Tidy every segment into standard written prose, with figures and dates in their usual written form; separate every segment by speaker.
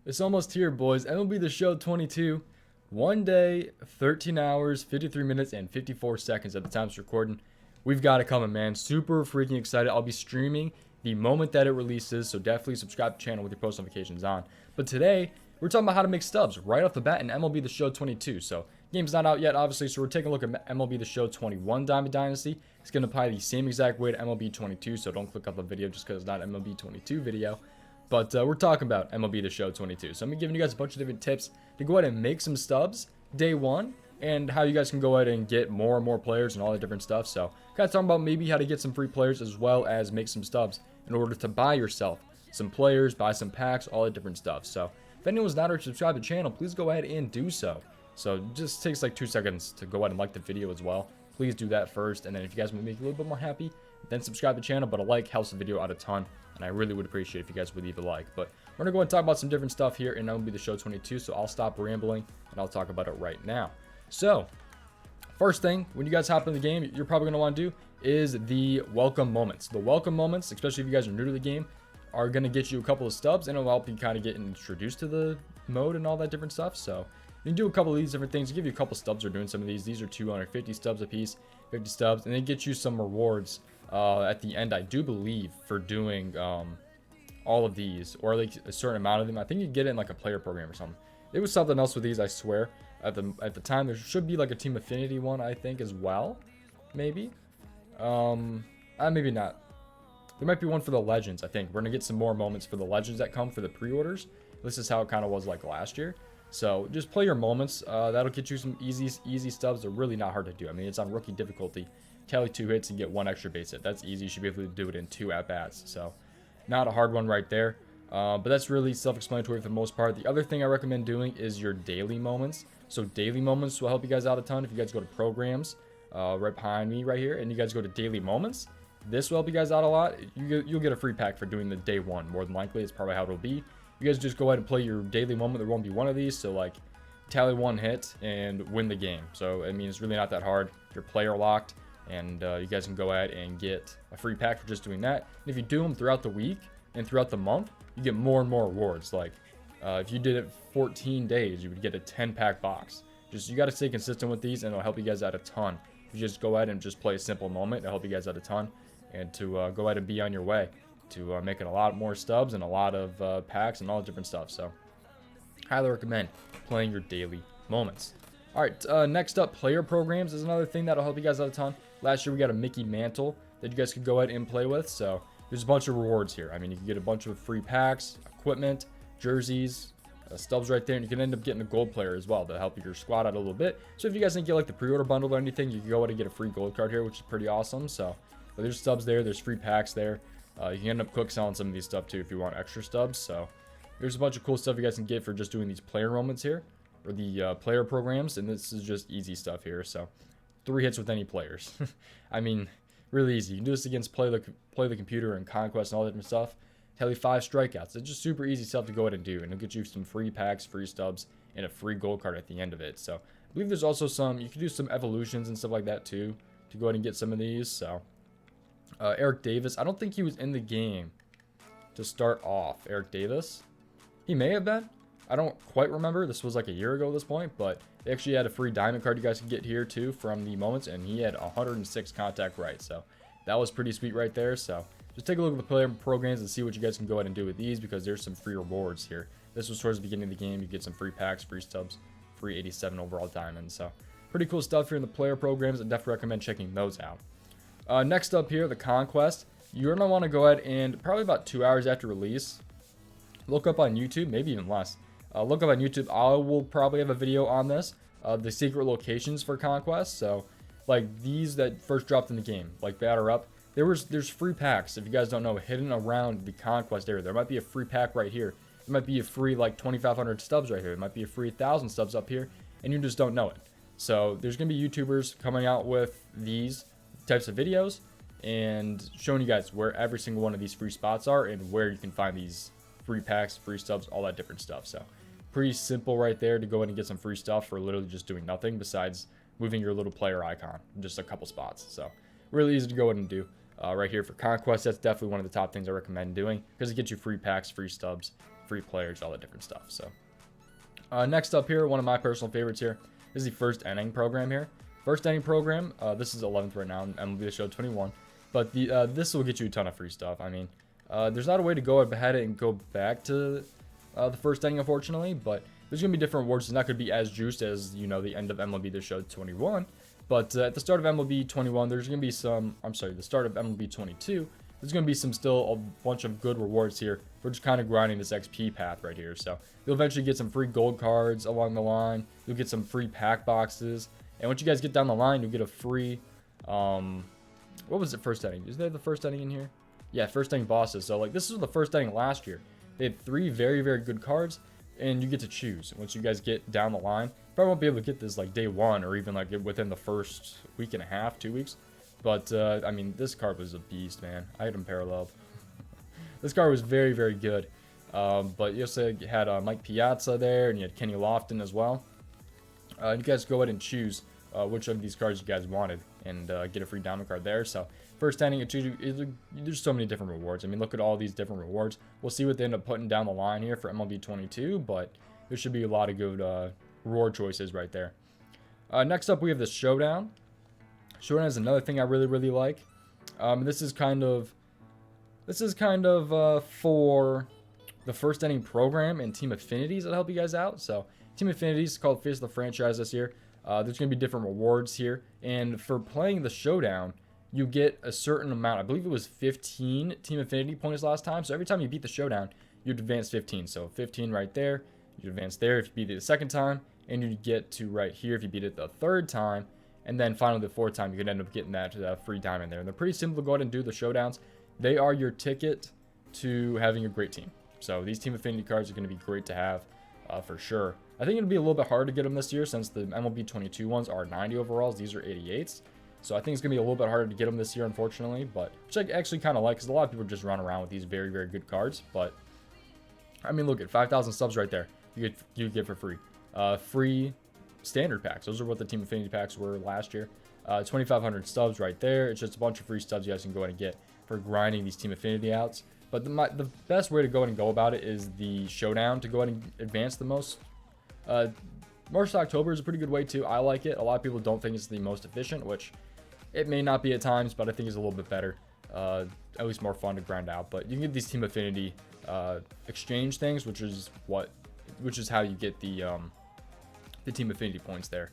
Speaker 1: It's almost here, boys. MLB The Show 22. 1 day, 13 hours, 53 minutes, and 54 seconds at the time it's recording. We've got it coming, man. Super freaking excited. I'll be streaming the moment that it releases, so definitely subscribe to the channel with your post notifications on. But today, we're talking about how to make stubs right off the bat in MLB The Show 22. So, game's not out yet, obviously, so we're taking a look at MLB The Show 21 Diamond Dynasty. It's going to apply the same exact way to MLB 22, so don't click off the video just because it's not an MLB 22 video. But we're talking about MLB The Show 22. So I'm giving you guys a bunch of different tips to go ahead and make some stubs day one, and how you guys can go ahead and get more and more players and all that different stuff. So kind of talking about maybe how to get some free players as well as make some stubs in order to buy yourself some players, buy some packs, all that different stuff. So if anyone's not already subscribed to the channel, please go ahead and do so. So it just takes like 2 seconds to go ahead and like the video as well. Please do that first, and then if you guys want to make me a little bit more happy, then subscribe to the channel. But a like helps the video out a ton, and I really would appreciate if you guys would leave a like. But we're gonna go and talk about some different stuff here, and that will be the show 22. So I'll stop rambling and I'll talk about it right now. So first thing, when you guys hop in the game, you're probably gonna want to do is the welcome moments. The welcome moments, especially if you guys are new to the game, are gonna get you a couple of stubs, and it'll help you kind of get introduced to the mode and all that different stuff. So you can do a couple of these different things. Give you a couple stubs for doing some of these. These are 250 stubs a piece, 50 stubs, and they get you some rewards at the end, I do believe, for doing all of these, or like a certain amount of them. I think you get it in like a player program or something. There was something else with these, I swear. At the time, there should be like a team affinity one, I think, as well. Maybe. Maybe not. There might be one for the legends, I think. We're gonna get some more moments for the legends that come for the pre-orders. This is how it kind of was like last year. So just play your moments. That'll get you some easy stubs. They're really not hard to do. I mean, it's on rookie difficulty. Tally 2 hits and get 1 extra base hit. That's easy. You should be able to do it in 2 at-bats. So not a hard one right there. But that's really self-explanatory for the most part. The other thing I recommend doing is your daily moments. So daily moments will help you guys out a ton. If you guys go to programs, right behind me right here, and you guys go to daily moments, this will help you guys out a lot. You'll get a free pack for doing the day one. More than likely, it's probably how it'll be. You guys just go ahead and play your daily moment. There won't be one of these, so like tally 1 hit and win the game. So I mean, it's really not that hard. You're player locked, and you guys can go ahead and get a free pack for just doing that. And if you do them throughout the week and throughout the month, you get more and more rewards. Like if you did it 14 days, you would get a 10-pack box. Just you got to stay consistent with these, and it'll help you guys out a ton. If you just go ahead and just play a simple moment, it'll help you guys out a ton, and to go ahead and be on your way to making a lot more stubs and a lot of packs and all different stuff. So highly recommend playing your daily moments. All right, next up, player programs is another thing that'll help you guys out a ton. Last year we got a Mickey Mantle that you guys could go ahead and play with. So there's a bunch of rewards here. I mean, you can get a bunch of free packs, equipment, jerseys, stubs right there, and you can end up getting a gold player as well to help your squad out a little bit. So if you guys didn't get like the pre-order bundle or anything, you can go ahead and get a free gold card here, which is pretty awesome. So but there's stubs there, there's free packs there. You can end up quick selling some of these stuff too if you want extra stubs. So there's a bunch of cool stuff you guys can get for just doing these player moments here, or the player programs, and this is just easy stuff here. So 3 hits with any players. I mean, really easy. You can do this against play the computer and Conquest and all that different stuff. Tally 5 strikeouts. It's just super easy stuff to go ahead and do, and it'll get you some free packs, free stubs, and a free gold card at the end of it. So I believe there's also some, you can do some evolutions and stuff like that too to go ahead and get some of these. So Eric Davis, I don't think he was in the game to start off. Eric Davis, he may have been. I don't quite remember. This was like a year ago at this point, but they actually had a free diamond card you guys can get here too from the moments, and he had 106 contact rights. So that was pretty sweet right there. So just take a look at the player programs and see what you guys can go ahead and do with these, because there's some free rewards here. This was towards the beginning of the game. You get some free packs, free stubs, free 87 overall diamonds. So pretty cool stuff here in the player programs, and definitely recommend checking those out. Next up here, the Conquest. You're going to want to go ahead and probably about 2 hours after release, look up on YouTube, maybe even less. Look up on YouTube. I will probably have a video on this, the secret locations for Conquest. So like these that first dropped in the game, like batter up, there's free packs, if you guys don't know, hidden around the Conquest area. There might be a free pack right here. There might be a free like 2,500 stubs right here. There might be a free 1,000 stubs up here, and you just don't know it. So there's going to be YouTubers coming out with these types of videos and showing you guys where every single one of these free spots are and where you can find these free packs, free stubs, all that different stuff. So pretty simple right there to go ahead and get some free stuff for literally just doing nothing besides moving your little player icon in just a couple spots. So really easy to go ahead and do. Right here for Conquest, that's definitely one of the top things I recommend doing, because it gets you free packs, free stubs, free players, all that different stuff. So next up here, one of my personal favorites here is the first inning program here. First inning program, this is 11th right now, and MLB The Show 21. But this will get you a ton of free stuff. I mean, there's not a way to go ahead and go back to the first inning, unfortunately, but there's going to be different rewards. It's not going to be as juiced as, you know, the end of MLB The Show 21. But at the start of MLB 21, there's going to be some, the start of MLB 22, there's going to be still a bunch of good rewards here for just kind of grinding this XP path right here. So you'll eventually get some free gold cards along the line. You'll get some free pack boxes. And once you guys get down the line, you'll get a free, what was it, first inning? Is there the first inning in here? Yeah, first inning bosses. So like this was the first inning last year. They had 3 very, very good cards, and you get to choose. Once you guys get down the line, you probably won't be able to get this like day 1 or even like within the first week and a half, 2 weeks. But, I mean, this card was a beast, man. I had him paralleled. This card was very, very good. But you also had Mike Piazza there, and you had Kenny Lofton as well. You guys go ahead and choose which of these cards you guys wanted and get a free diamond card there. So, first inning, there's so many different rewards. I mean, look at all these different rewards. We'll see what they end up putting down the line here for MLB 22, but there should be a lot of good reward choices right there. Next up, we have the Showdown. Showdown is another thing I really, really like. This is kind of for the first inning program and team affinities that help you guys out. So team affinities called Face of the Franchise this year. There's going to be different rewards here, and for playing the Showdown, you get a certain amount. I believe it was 15 team affinity points last time. So every time you beat the Showdown, you'd advance 15. So 15 right there. You'd advance there if you beat it the second time, and you'd get to right here if you beat it the third time. And then finally, the 4th time, you could end up getting that free diamond there. And they're pretty simple to go ahead and do the Showdowns. They are your ticket to having a great team. So these team affinity cards are going to be great to have for sure. I think it'll be a little bit hard to get them this year since the MLB 22 ones are 90 overalls. These are 88s. So I think it's going to be a little bit harder to get them this year, unfortunately. But which I actually kind of like because a lot of people just run around with these very, very good cards. But I mean, look at 5,000 subs right there. You get for free. Free standard packs. Those are what the team affinity packs were last year. 2,500 stubs right there. It's just a bunch of free stubs you guys can go ahead and get for grinding these team affinity outs. But the best way to go ahead and go about it is the Showdown to go ahead and advance the most. March to October is a pretty good way too. I like it. A lot of people don't think it's the most efficient, which it may not be at times, but I think it's a little bit better. At least more fun to grind out. But you can get these team affinity exchange things, which is how you get the team affinity points there.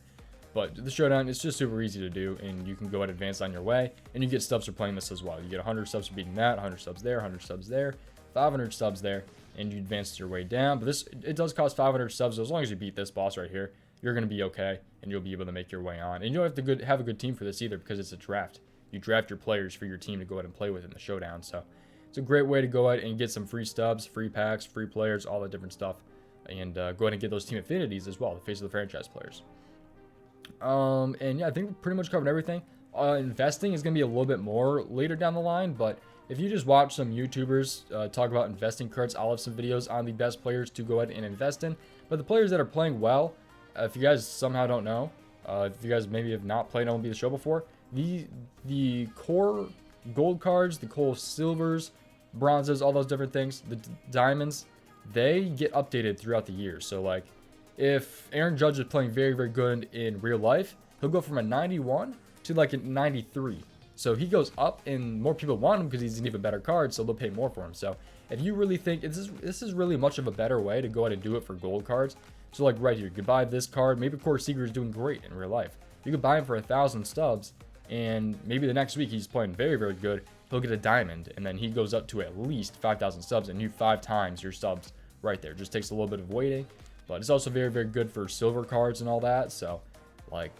Speaker 1: But the Showdown, it's just super easy to do, and you can go ahead and advance on your way, and you get stubs for playing this as well. You get 100 stubs for beating that, 100 stubs there, 100 stubs there, 500 stubs there, and you advance your way down. But it does cost 500 stubs, so as long as you beat this boss right here, you're going to be okay, and you'll be able to make your way on. And you don't have to have a good team for this either, because it's a draft. You draft your players for your team to go ahead and play with in the Showdown. So it's a great way to go ahead and get some free stubs, free packs, free players, all that different stuff. And go ahead and get those team affinities as well, the Face of the Franchise players. And yeah, I think we pretty much covered everything. Investing is going to be a little bit more later down the line, but if you just watch some YouTubers talk about investing cards, I'll have some videos on the best players to go ahead and invest in. But the players that are playing well, if you guys somehow don't know, if you guys maybe have not played MLB The Show before, the core gold cards, the core silvers, bronzes, all those different things, the diamonds, they get updated throughout the year. So like if Aaron Judge is playing very, very good in real life, he'll go from a 91 to like a 93. So he goes up and more people want him because he's an even better card, so they'll pay more for him. So if you really think this is really much of a better way to go ahead and do it for gold cards. So like right here, you could buy this card. Maybe Corey Seager is doing great in real life. You could buy him for 1,000 stubs, and maybe the next week he's playing very, very good. He'll get a diamond, and then he goes up to at least 5,000 stubs, and you 5 times your stubs right there. Just takes a little bit of waiting, but it's also very, very good for silver cards and all that. So like,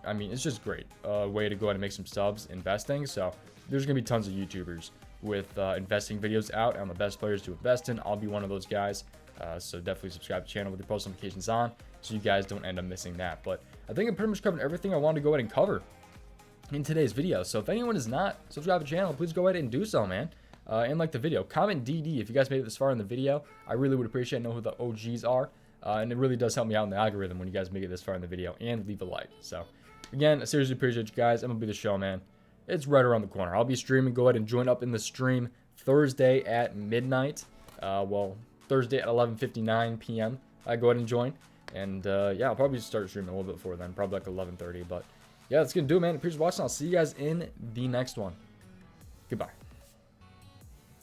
Speaker 1: I mean, it's just great way to go ahead and make some stubs investing. So there's gonna be tons of YouTubers with investing videos out on the best players to invest in. I'll be one of those guys, so definitely subscribe to the channel with the post notifications on so you guys don't end up missing that. But I think I pretty much covered everything I wanted to go ahead and cover in today's video. So if anyone is not subscribed to the channel, please go ahead and do so, man. And like the video, comment DD if you guys made it this far in the video. I really would appreciate to know who the OGs are, and it really does help me out in the algorithm when you guys make it this far in the video, and leave a like. So again, I seriously appreciate you guys. MLB The Show, man. It's right around the corner. I'll be streaming. Go ahead and join up in the stream Thursday at midnight. Well, Thursday at 11:59 p.m. Go ahead and join. And yeah, I'll probably start streaming a little bit before then, probably like 11:30. But yeah, that's gonna do it, man. Appreciate you watching. I'll see you guys in the next one. Goodbye.